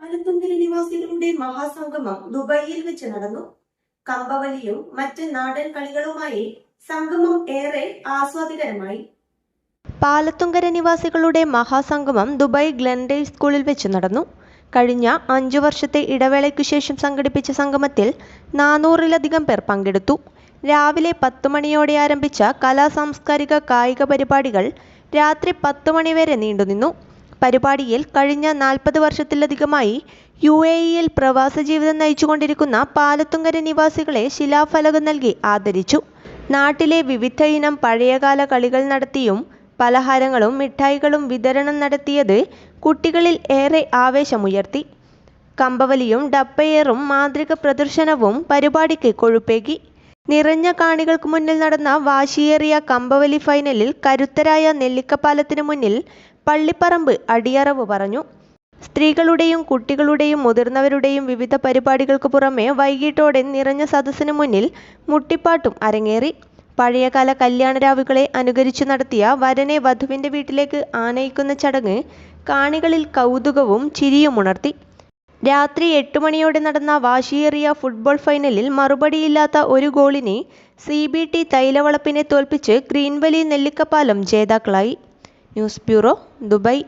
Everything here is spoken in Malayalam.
പാലത്തുങ്കൽ നിവാസികളുടെ മഹാസംഗമം ദുബായിൽ വെച്ച് നടന്നു. കമ്പവലിയും മറ്റ് നാടൻ കളികളുമായി സംഗമം ഏറെ ആസ്വാദികരമായി. പാലത്തുങ്കര നിവാസികളുടെ മഹാസംഗമം ദുബായ് ഗ്ലെൻഡെയിൽ സ്കൂളിൽ വെച്ച് നടന്നു. കഴിഞ്ഞ 5 വർഷത്തെ ഇടവേളയ്ക്കു ശേഷം സംഘടിപ്പിച്ച സംഗമത്തിൽ 400-ലധികം പേർ പങ്കെടുത്തു. രാവിലെ 10 മണിയോടെ ആരംഭിച്ച കലാ-സാംസ്കാരിക കായിക പരിപാടികൾ രാത്രി 10 മണി വരെ നീണ്ടുനിന്നു. പരിപാടിയിൽ കഴിഞ്ഞ 40 വർഷത്തിലധികമായി UAEയിൽ പ്രവാസ ജീവിതം നയിച്ചുകൊണ്ടിരിക്കുന്ന പാലത്തുങ്കര നിവാസികളെ ശിലാഫലകം നൽകി ആദരിച്ചു. നാട്ടിലെ വിവിധ ഇനം പഴയകാല കളികൾ നടത്തിയും പലഹാരങ്ങളും മിഠായികളും വിതരണം നടത്തിയത് കുട്ടികളിൽ ഏറെ ആവേശമുയർത്തി. കമ്പവലിയും ഡപ്പയേറും മാന്ത്രിക പ്രദർശനവും പരിപാടിക്ക് കൊഴുപ്പേകി. നിറഞ്ഞ കാണികൾക്ക് മുന്നിൽ നടന്ന വാശിയേറിയ കമ്പവലി ഫൈനലിൽ കരുത്തരായ നെല്ലിക്കപ്പാലത്തിന് മുന്നിൽ പള്ളിപ്പറമ്പ് അടിയറവ് പറഞ്ഞു. സ്ത്രീകളുടെയും കുട്ടികളുടെയും മുതിർന്നവരുടെയും വിവിധ പരിപാടികൾക്ക് പുറമെ വൈകിട്ടോടെ നിറഞ്ഞ സദസ്സിന് മുന്നിൽ മുട്ടിപ്പാട്ടും അരങ്ങേറി. പഴയകാല കല്യാണരാവുകളെ അനുകരിച്ചു നടത്തിയ വരനെ വധുവിൻ്റെ വീട്ടിലേക്ക് ആനയിക്കുന്ന ചടങ്ങ് കാണികളിൽ കൗതുകവും ചിരിയുമുണർത്തി. രാത്രി 8 മണിയോടെ നടന്ന വാശിയേറിയ ഫുട്ബോൾ ഫൈനലിൽ മറുപടിയില്ലാത്ത ഒരു ഗോളിന് CBT തൈലവളപ്പിനെ തോൽപ്പിച്ച് ഗ്രീൻവലി നെല്ലിക്കപ്പാലം ജേതാക്കളായി. News bureau, Dubai.